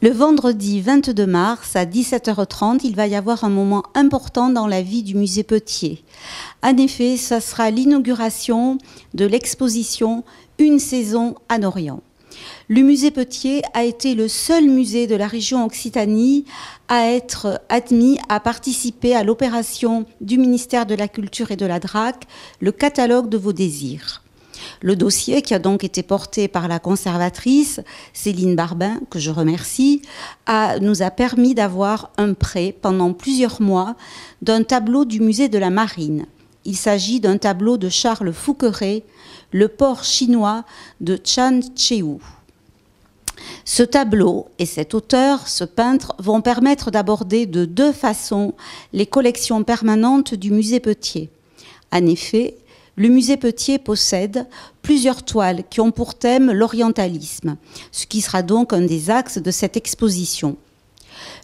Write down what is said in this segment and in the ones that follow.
Le vendredi 22 mars à 17h30, il va y avoir un moment important dans la vie du musée Petier. En effet, ce sera l'inauguration de l'exposition Une saison à Orient. Le musée Petier a été le seul musée de la région Occitanie à être admis à participer à l'opération du ministère de la Culture et de la DRAC, le catalogue de vos désirs. Le dossier, qui a donc été porté par la conservatrice Céline Barbin, que je remercie, nous a permis d'avoir un prêt pendant plusieurs mois d'un tableau du musée de la Marine. Il s'agit d'un tableau de Charles Fouqueret, Le port chinois de Chan Cheu. Ce tableau et cet auteur, ce peintre, vont permettre d'aborder de deux façons les collections permanentes du musée Petier. En effet, le musée Petier possède plusieurs toiles qui ont pour thème l'orientalisme, ce qui sera donc un des axes de cette exposition.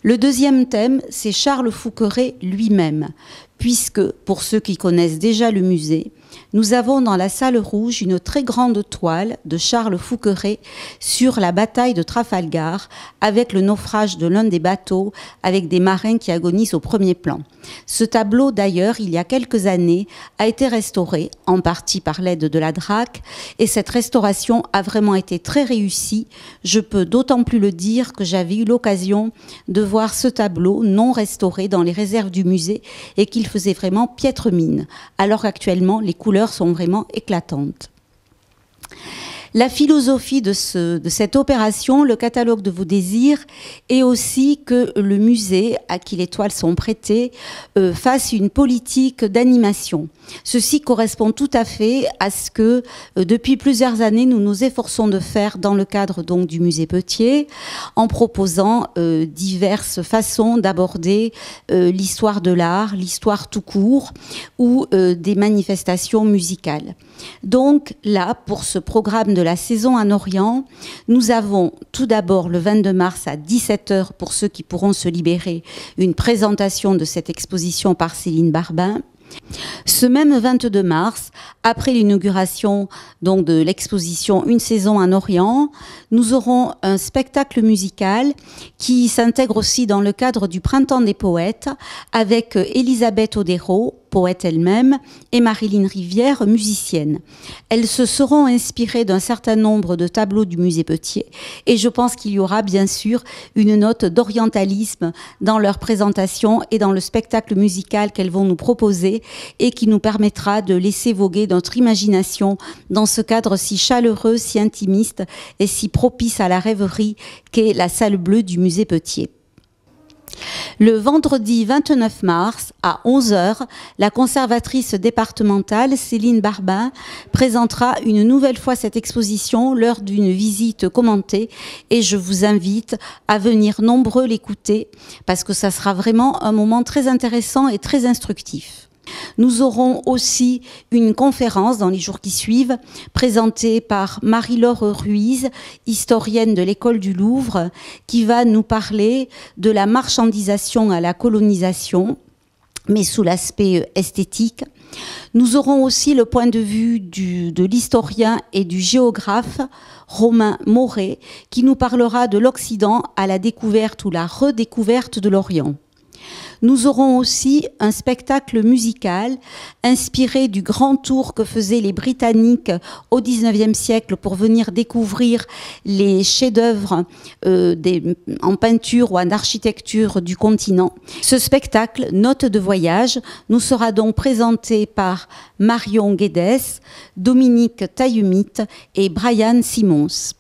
Le deuxième thème, c'est Charles Fouqueret lui-même, puisque, pour ceux qui connaissent déjà le musée, nous avons dans la salle rouge une très grande toile de Charles Fouqueret sur la bataille de Trafalgar, avec le naufrage de l'un des bateaux, avec des marins qui agonisent au premier plan. Ce tableau, d'ailleurs, il y a quelques années, a été restauré, en partie par l'aide de la DRAC, et cette restauration a vraiment été très réussie. Je peux d'autant plus le dire que j'avais eu l'occasion de voir ce tableau non restauré dans les réserves du musée et qu'il faisait vraiment piètre mine, alors qu'actuellement, les couleurs sont vraiment éclatantes. La philosophie de cette opération, le catalogue de vos désirs, est aussi que le musée, à qui les toiles sont prêtées, fasse une politique d'animation. Ceci correspond tout à fait à ce que, depuis plusieurs années, nous nous efforçons de faire dans le cadre donc du musée Petier, en proposant diverses façons d'aborder l'histoire de l'art, l'histoire tout court, ou des manifestations musicales. Donc là, pour ce programme de la saison en Orient, nous avons tout d'abord le 22 mars à 17h, pour ceux qui pourront se libérer, une présentation de cette exposition par Céline Barbin. Ce même 22 mars, après l'inauguration donc de l'exposition Une saison en Orient, nous aurons un spectacle musical qui s'intègre aussi dans le cadre du Printemps des poètes avec Elisabeth Odero, poète elle-même, et Marilyn Rivière, musicienne. Elles se seront inspirées d'un certain nombre de tableaux du musée Petier et je pense qu'il y aura bien sûr une note d'orientalisme dans leur présentation et dans le spectacle musical qu'elles vont nous proposer et qui nous permettra de laisser voguer notre imagination dans ce cadre si chaleureux, si intimiste et si propice à la rêverie qu'est la salle bleue du musée Petier. Le vendredi 29 mars à 11h, la conservatrice départementale Céline Barbin présentera une nouvelle fois cette exposition lors d'une visite commentée et je vous invite à venir nombreux l'écouter parce que ça sera vraiment un moment très intéressant et très instructif. Nous aurons aussi une conférence dans les jours qui suivent, présentée par Marie-Laure Ruiz, historienne de l'école du Louvre, qui va nous parler de la marchandisation à la colonisation, mais sous l'aspect esthétique. Nous aurons aussi le point de vue de l'historien et du géographe Romain Mauret, qui nous parlera de l'Occident à la découverte ou la redécouverte de l'Orient. Nous aurons aussi un spectacle musical inspiré du grand tour que faisaient les Britanniques au XIXe siècle pour venir découvrir les chefs-d'œuvre en peinture ou en architecture du continent. Ce spectacle, Notes de voyage, nous sera donc présenté par Marion Guedes, Dominique Taillumite et Brian Simons.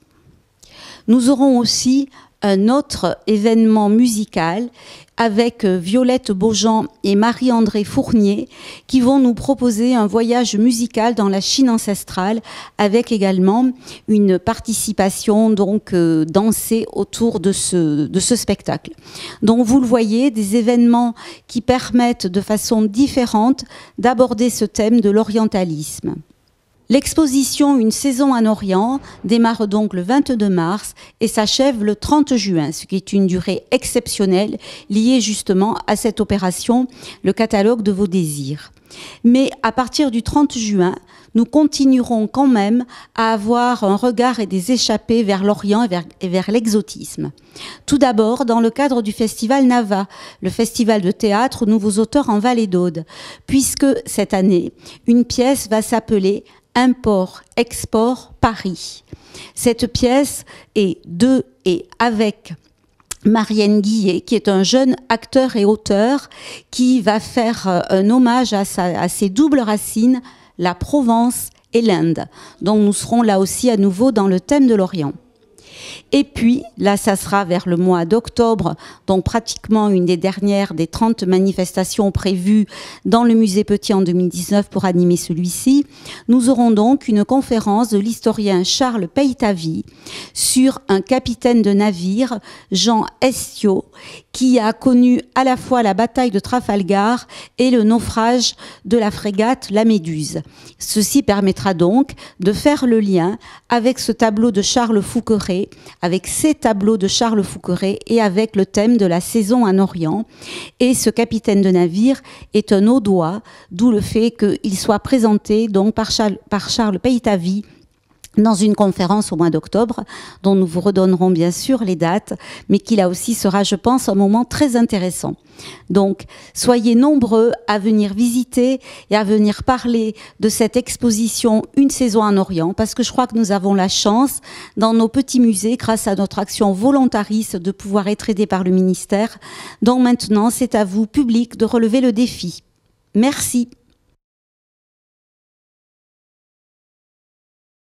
Nous aurons aussi un autre événement musical avec Violette Beaujean et Marie-André Fournier qui vont nous proposer un voyage musical dans la Chine ancestrale avec également une participation donc dansée autour de ce spectacle. Donc vous le voyez, des événements qui permettent de façon différente d'aborder ce thème de l'orientalisme. L'exposition Une saison en Orient démarre donc le 22 mars et s'achève le 30 juin, ce qui est une durée exceptionnelle liée justement à cette opération, le catalogue de vos désirs. Mais à partir du 30 juin, nous continuerons quand même à avoir un regard et des échappées vers l'Orient et vers l'exotisme. Tout d'abord, dans le cadre du festival Nava, le festival de théâtre Nouveaux auteurs en Vallée d'Aude, puisque cette année, une pièce va s'appeler Import, Export, Paris. Cette pièce est de et avec Marianne Guillet, qui est un jeune acteur et auteur qui va faire un hommage à ses doubles racines, la Provence et l'Inde. Donc nous serons là aussi à nouveau dans le thème de l'Orient. Et puis, là, ça sera vers le mois d'octobre, donc pratiquement une des dernières des 30 manifestations prévues dans le musée Petit en 2019 pour animer celui-ci. Nous aurons donc une conférence de l'historien Charles Peytavy sur un capitaine de navire, Jean Estiot, qui a connu à la fois la bataille de Trafalgar et le naufrage de la frégate La Méduse. Ceci permettra donc de faire le lien avec ce tableau de Charles Fouqueret, avec ces tableaux de Charles Fouqueret et avec le thème de la saison en Orient. Et ce capitaine de navire est un Audois, d'où le fait qu'il soit présenté donc par Charles Peytavy dans une conférence au mois d'octobre, dont nous vous redonnerons bien sûr les dates, mais qui là aussi sera, je pense, un moment très intéressant. Donc, soyez nombreux à venir visiter et à venir parler de cette exposition Une saison en Orient, parce que je crois que nous avons la chance, dans nos petits musées, grâce à notre action volontariste, de pouvoir être aidés par le ministère. Donc maintenant, c'est à vous, public, de relever le défi. Merci.